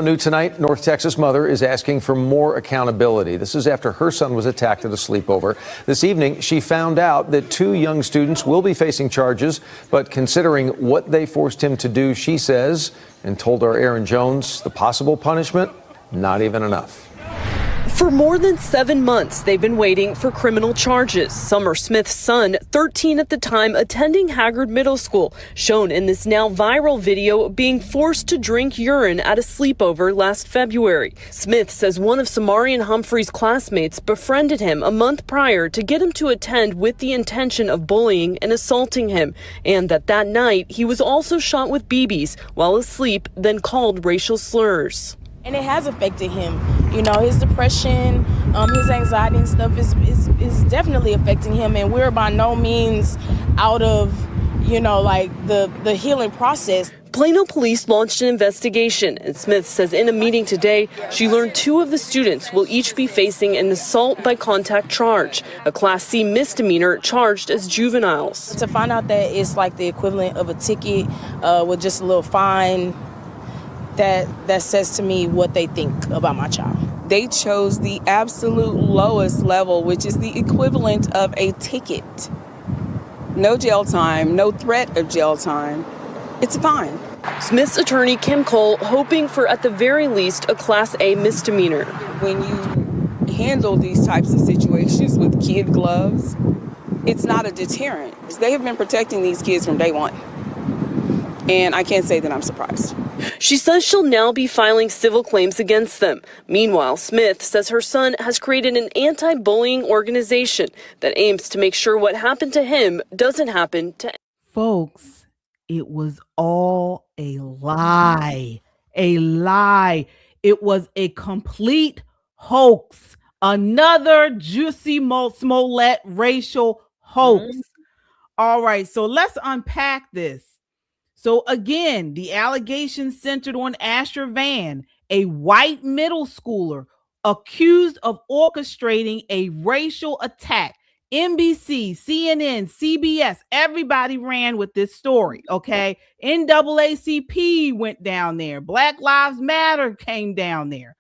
New tonight, North Texas mother is asking for more accountability. This is after her son was attacked at a sleepover. This evening, she found out that 2 young students will be facing charges, but considering what they forced him to do, she says, and told our Aaron Jones, the possible punishment, not even enough. For more than 7 months, they've been waiting for criminal charges. Summer Smith's son, 13 at the time, attending Haggard Middle School, shown in this now viral video being forced to drink urine at a sleepover last February. Smith says one of Samarian Humphrey's classmates befriended him a month prior to get him to attend with the intention of bullying and assaulting him, and that night he was also shot with BBs while asleep, then called racial slurs. And it has affected him. You know, his depression, his anxiety and stuff is definitely affecting him. And we're by no means out of, like the healing process. Plano police launched an investigation, and Smith says in a meeting today, she learned 2 of the students will each be facing an assault by contact charge, a Class C misdemeanor charged as juveniles. To find out that it's like the equivalent of a ticket with just a little fine, that says to me what they think about my child. They chose the absolute lowest level, which is the equivalent of a ticket. No jail time, no threat of jail time. It's a fine. Smith's attorney, Kim Cole, hoping for at the very least a Class A misdemeanor. When you handle these types of situations with kid gloves, it's not a deterrent. They have been protecting these kids from day one. And I can't say that I'm surprised. She says she'll now be filing civil claims against them. Meanwhile, Smith says her son has created an anti-bullying organization that aims to make sure what happened to him doesn't happen to. Folks, it was all a lie. A lie. It was a complete hoax. Another Juicy Smollett racial hoax. All right, so let's unpack this. So again, the allegations centered on Asher Van, a white middle schooler accused of orchestrating a racial attack. NBC, CNN, CBS, everybody ran with this story, okay? NAACP went down there. Black Lives Matter came down there.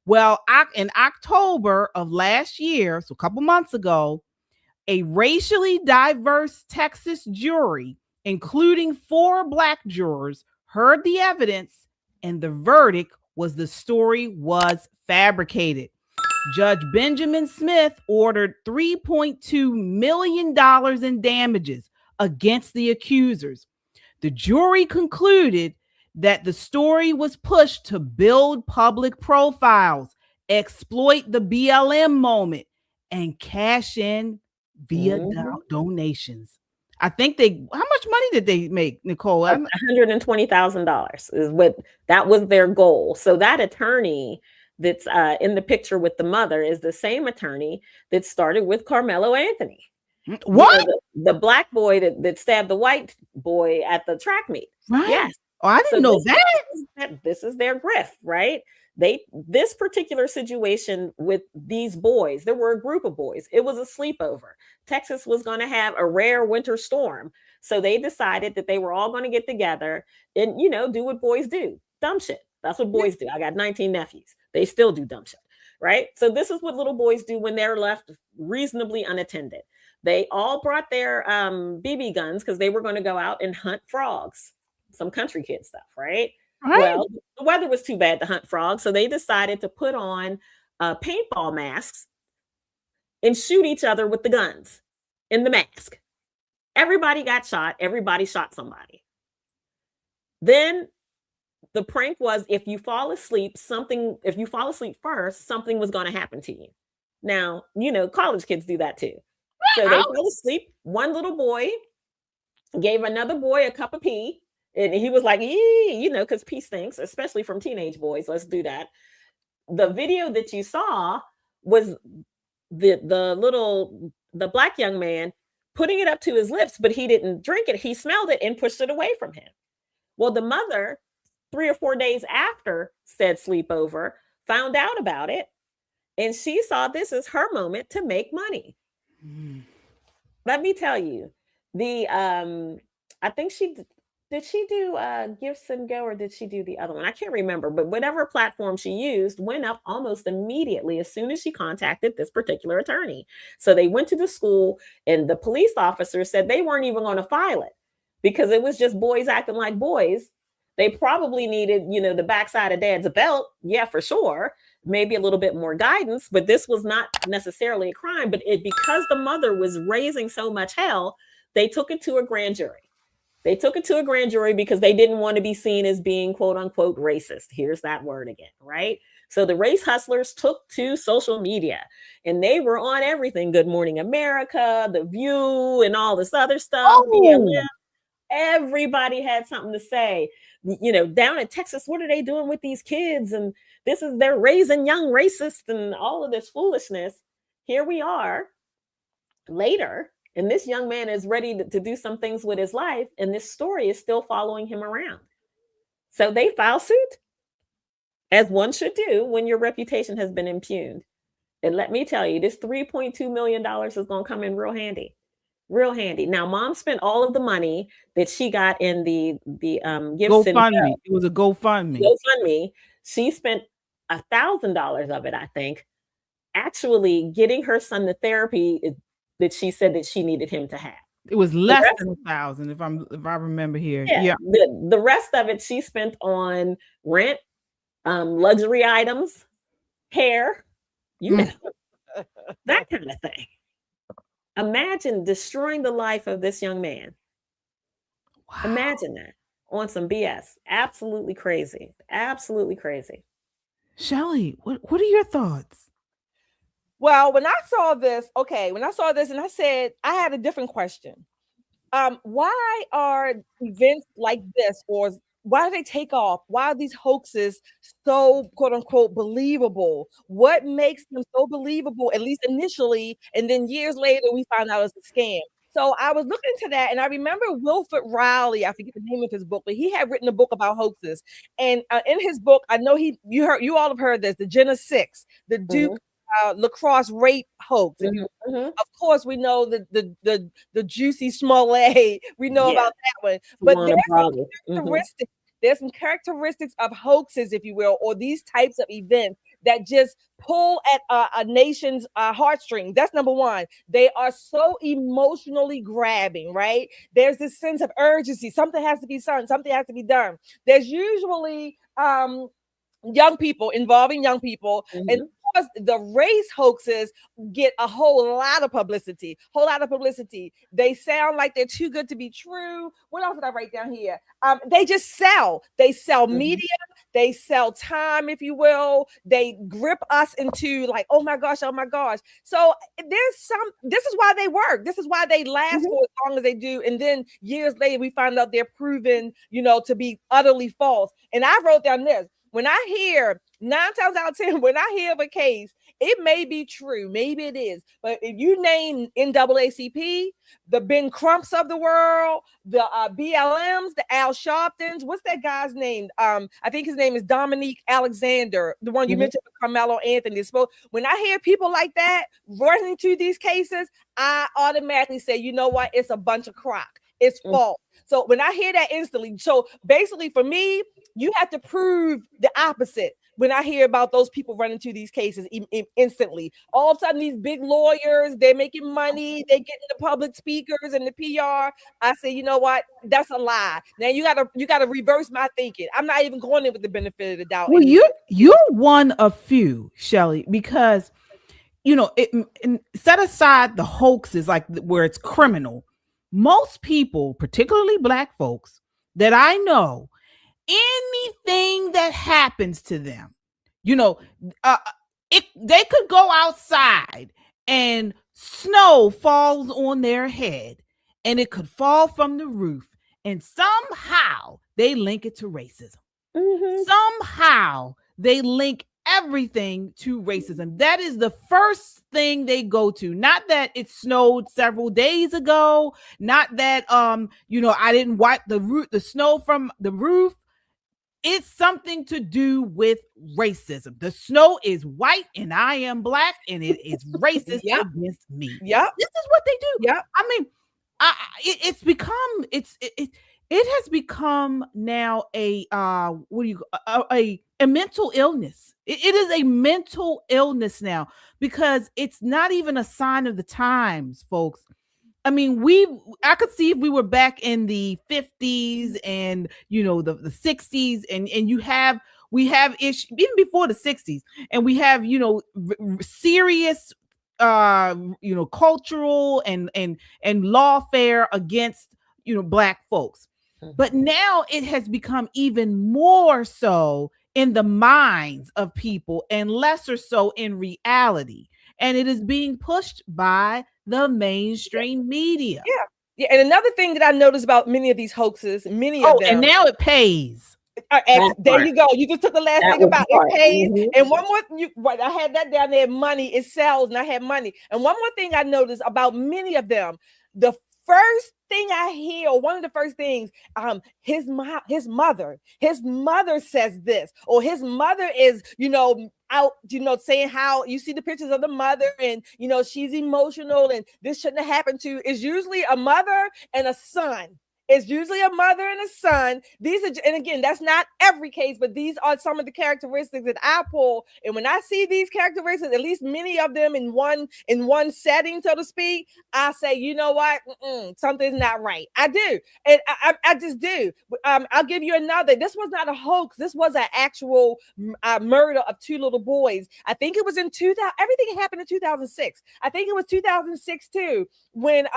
Well, in October of last year, so a couple months ago, a racially diverse Texas jury, including 4 black jurors, heard the evidence, and the verdict was the story was fabricated. Judge Benjamin Smith ordered $3.2 million in damages against the accusers. The jury concluded that the story was pushed to build public profiles, exploit the BLM moment, and cash in via donations. I think how much money did they make, Nicole? $120,000 is what that was their goal. So that attorney that's in the picture with the mother is the same attorney that started with Carmelo Anthony. What? You know, the black boy that stabbed the white boy at the track meet. Right. Yes. Oh, I didn't know that. This is their grift, right? This particular situation with these boys, there were a group of boys. It was a sleepover. Texas was going to have a rare winter storm. So they decided that they were all going to get together and, do what boys do. Dumb shit. That's what boys do. I got 19 nephews. They still do dumb shit, right? So this is what little boys do when they're left reasonably unattended. They all brought their BB guns because they were going to go out and hunt frogs. Some country kid stuff, right? Right. Well, the weather was too bad to hunt frogs, so they decided to put on paintball masks and shoot each other with the guns in the mask. Everybody got shot. Everybody shot somebody. Then the prank was if you fall asleep first, something was going to happen to you. Now, college kids do that too. So they fell asleep. One little boy gave another boy a cup of pee. And he was like, because pee stinks, especially from teenage boys. Let's do that. The video that you saw was the black young man putting it up to his lips, but he didn't drink it. He smelled it and pushed it away from him. Well, the mother, 3 or 4 days after said sleepover, found out about it. And she saw this as her moment to make money. Let me tell you, I think she Did she do Gifts and Go, or did she do the other one? I can't remember, but whatever platform she used went up almost immediately as soon as she contacted this particular attorney. So they went to the school, and the police officer said they weren't even going to file it because it was just boys acting like boys. They probably needed, the backside of dad's belt. Yeah, for sure. Maybe a little bit more guidance, but this was not necessarily a crime. But because the mother was raising so much hell, they took it to a grand jury. They took it to a grand jury because they didn't want to be seen as being quote unquote racist. Here's that word again, right? So the race hustlers took to social media and they were on everything. Good Morning America, The View, and all this other stuff. BLM. Everybody had something to say. Down in Texas, what are they doing with these kids? And they're raising young racists and all of this foolishness. Here we are later. And this young man is ready to do some things with his life. And this story is still following him around. So they file suit, as one should do when your reputation has been impugned. And let me tell you, this $3.2 million is going to come in real handy. Real handy. Now, mom spent all of the money that she got in the gifts. GoFundMe. It was a GoFundMe. GoFundMe. She spent $1,000 of it, I think, actually getting her son the therapy that she said that she needed him to have. It was less than 1,000, if I remember here. Yeah. The rest of it she spent on rent, luxury items, hair, that kind of thing. Imagine destroying the life of this young man. Wow. Imagine that on some BS. Absolutely crazy. Absolutely crazy. Shelly, what are your thoughts? Well, when I saw this and I said, I had a different question. Why are events like this, or why do they take off? Why are these hoaxes so quote unquote believable? What makes them so believable, at least initially, and then years later we find out it's a scam? So I was looking into that, and I remember Wilford Riley, I forget the name of his book, but he had written a book about hoaxes. And in his book, I know you all have heard this, the Jenna 6, the Duke lacrosse rape hoax. Of course, we know the Juicy Smollett. We know about that one. But there's some characteristics of hoaxes, if you will, or these types of events that just pull at a nation's heartstrings. That's number one. They are so emotionally grabbing, right? There's this sense of urgency. Something has to be done. Something has to be done. There's usually involving young people, and the race hoaxes get a whole lot of publicity. They sound like they're too good to be true. What else did I write down here? They just sell. They sell media. They sell time, if you will. They grip us into like, oh my gosh. So this is why they work. This is why they last for as long as they do. And then years later, we find out they're proven, to be utterly false. And I wrote down this. When I hear 9 times out of 10, when I hear of a case, it may be true, maybe it is. But if you name NAACP, the Ben Crumps of the world, the BLMs, the Al Sharptons, what's that guy's name? I think his name is Dominique Alexander, the one you mentioned, Carmelo Anthony. When I hear people like that running to these cases, I automatically say, you know what? It's a bunch of crock. It's false. So when I hear that instantly, so basically for me, you have to prove the opposite. When I hear about those people running to these cases instantly, all of a sudden these big lawyers, they're making money, they're getting the public speakers and the PR. I say, you know what? That's a lie. Now you gotta reverse my thinking. I'm not even going in with the benefit of the doubt. Well, you're one of few, Shelly, because set aside the hoaxes, like where it's criminal. Most people, particularly Black folks that I know, anything that happens to them, they could go outside and snow falls on their head and it could fall from the roof, and somehow they link it to racism. Somehow they link everything to racism. That is the first thing they go to. Not that it snowed several days ago, not that I didn't wipe the snow from the roof. It's something to do with racism. The snow is white and I am Black, and it is racist against me. Yeah, this is what they do. Yeah, I mean, it's become It has become now a a mental illness. It is a mental illness now, because it's not even a sign of the times, folks. I mean, I could see if we were back in the 50s and the 60s, and we have issues even before the 60s, and we have serious cultural and lawfare against black folks. But now it has become even more so in the minds of people and lesser so in reality. And it is being pushed by the mainstream media. Yeah. And another thing that I noticed about many of these hoaxes, many of them. And now it pays. There you go. You just took the last thing about it pays. And one more, I had that down there. Money, it sells, and I had money. And one more thing I noticed about many of them, the first thing I hear, or one of the first things, his mother says this, or his mother is, out, saying how you see the pictures of the mother and, she's emotional and this shouldn't have happened to, is usually a mother and a son. It's usually a mother and a son. These are, and again, that's not every case, but these are some of the characteristics that I pull. And when I see these characteristics, at least many of them in one setting, so to speak, I say, you know what, something's not right. I do, and I just do. I'll give you another. This was not a hoax. This was an actual murder of two little boys. I think it was in 2000. Everything happened in 2006. I think it was 2006 too, when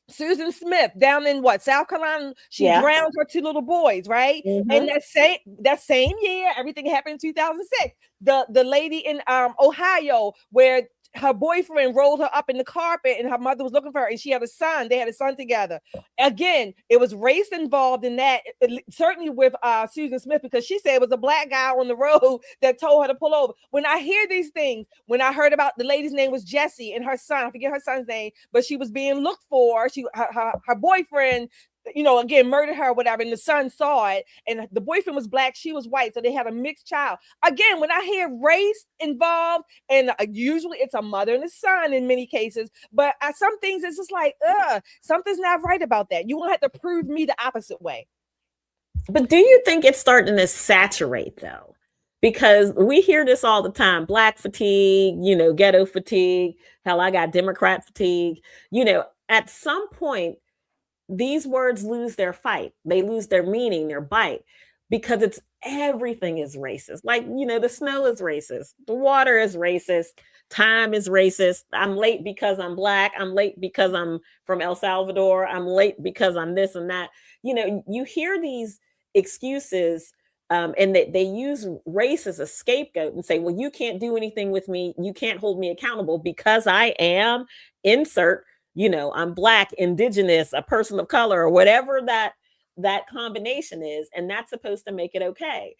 Susan Smith down in South Carolina, she drowned her two little boys, right? And that same year, everything happened in 2006. The lady in Ohio, where her boyfriend rolled her up in the carpet and her mother was looking for her, and she had a son. They had a son together. Again, it was race involved in that, certainly with Susan Smith, because she said it was a black guy on the road that told her to pull over. When I hear these things, when I heard about the lady's name was Jessie and her son, I forget her son's name, but she was being looked for. Her boyfriend, again, murdered her or whatever, and the son saw it, and the boyfriend was black, she was white, so they had a mixed child. Again, when I hear race involved, and usually it's a mother and a son in many cases, but some things it's just like, something's not right about that. You won't have to prove me the opposite way. But do you think it's starting to saturate though? Because we hear this all the time: black fatigue, ghetto fatigue. Hell, I got Democrat fatigue. At some point, these words lose their fight. They lose their meaning, their bite, because everything is racist. Like, the snow is racist. The water is racist. Time is racist. I'm late because I'm black. I'm late because I'm from El Salvador. I'm late because I'm this and that. You hear these excuses, and they use race as a scapegoat and say, well, you can't do anything with me. You can't hold me accountable because I am insert, I'm black, indigenous, a person of color, or whatever that combination is. And that's supposed to make it okay.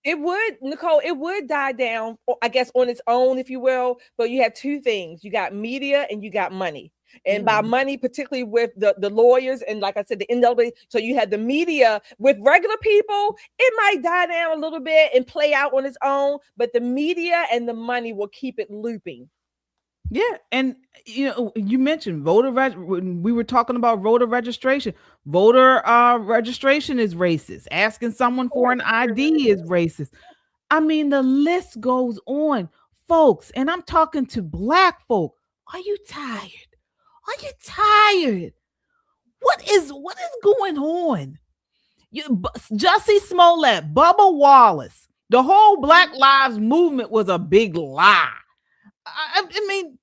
It would, Nicole, it would die down, I guess, on its own, if you will. But you have two things. You got media and you got money. And by money, particularly with the lawyers and, like I said, the NAACP. So you had the media. With regular people, it might die down a little bit and play out on its own. But the media and the money will keep it looping. Yeah, and you mentioned when we were talking about voter registration. Voter registration is racist. Asking someone for an ID is racist. I mean, the list goes on, folks. And I'm talking to black folk. Are you tired? Are you tired? What is going on? Jussie Smollett, Bubba Wallace, the whole Black Lives Movement was a big lie. I mean,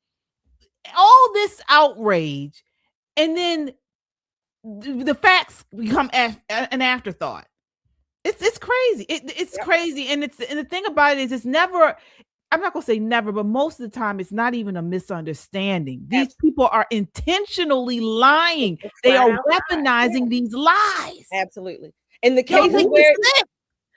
all this outrage, and then the facts become an afterthought. It's crazy. It's crazy, and the thing about it is, it's never. I'm not gonna say never, but most of the time, it's not even a misunderstanding. These people are intentionally lying. They are weaponizing these lies. Absolutely. In the cases where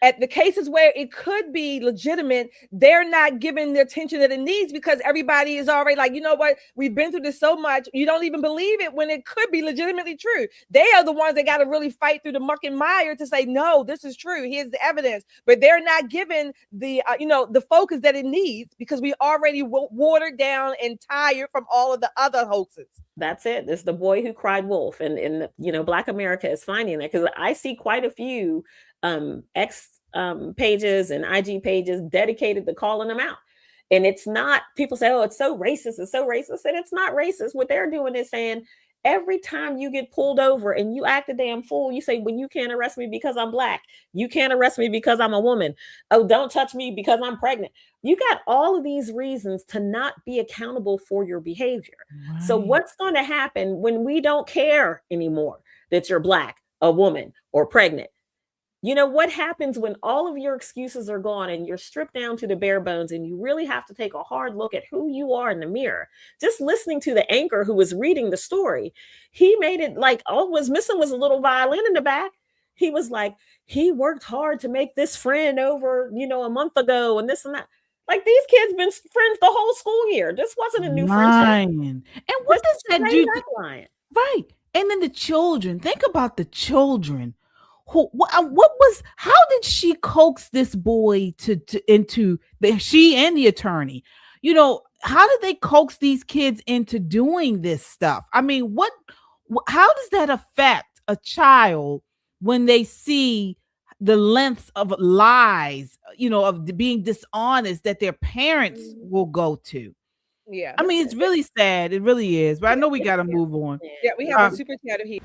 At the cases where it could be legitimate, they're not giving the attention that it needs because everybody is already like, you know what, we've been through this so much, you don't even believe it when it could be legitimately true. They are the ones that got to really fight through the muck and mire to say, no, this is true, here's the evidence. But they're not given the the focus that it needs because we already watered down and tired from all of the other hoaxes. That's it. It's the boy who cried wolf, and Black America is finding that, because I see quite a few X pages and IG pages dedicated to calling them out. And it's not, people say, oh, it's so racist, and it's not racist. What they're doing is saying, every time you get pulled over and you act a damn fool, you say, well, you can't arrest me because I'm Black. You can't arrest me because I'm a woman. Oh, don't touch me because I'm pregnant. You got all of these reasons to not be accountable for your behavior. Right. So what's going to happen when we don't care anymore that you're Black, a woman, or pregnant? What happens when all of your excuses are gone and you're stripped down to the bare bones and you really have to take a hard look at who you are in the mirror? Just listening to the anchor who was reading the story, he made it like all was missing was a little violin in the back. He was like, he worked hard to make this friend over, a month ago and this and that. Like, these kids been friends the whole school year. This wasn't a new friendship. And what does that do? Right. And then the children, think about the children. How did she coax this boy into she and the attorney? How did they coax these kids into doing this stuff? I mean, how does that affect a child when they see the lengths of lies, of being dishonest that their parents will go to? Yeah. I mean, it's really sad. It really is. But I know we got to move on. Yeah, we have a super chat here.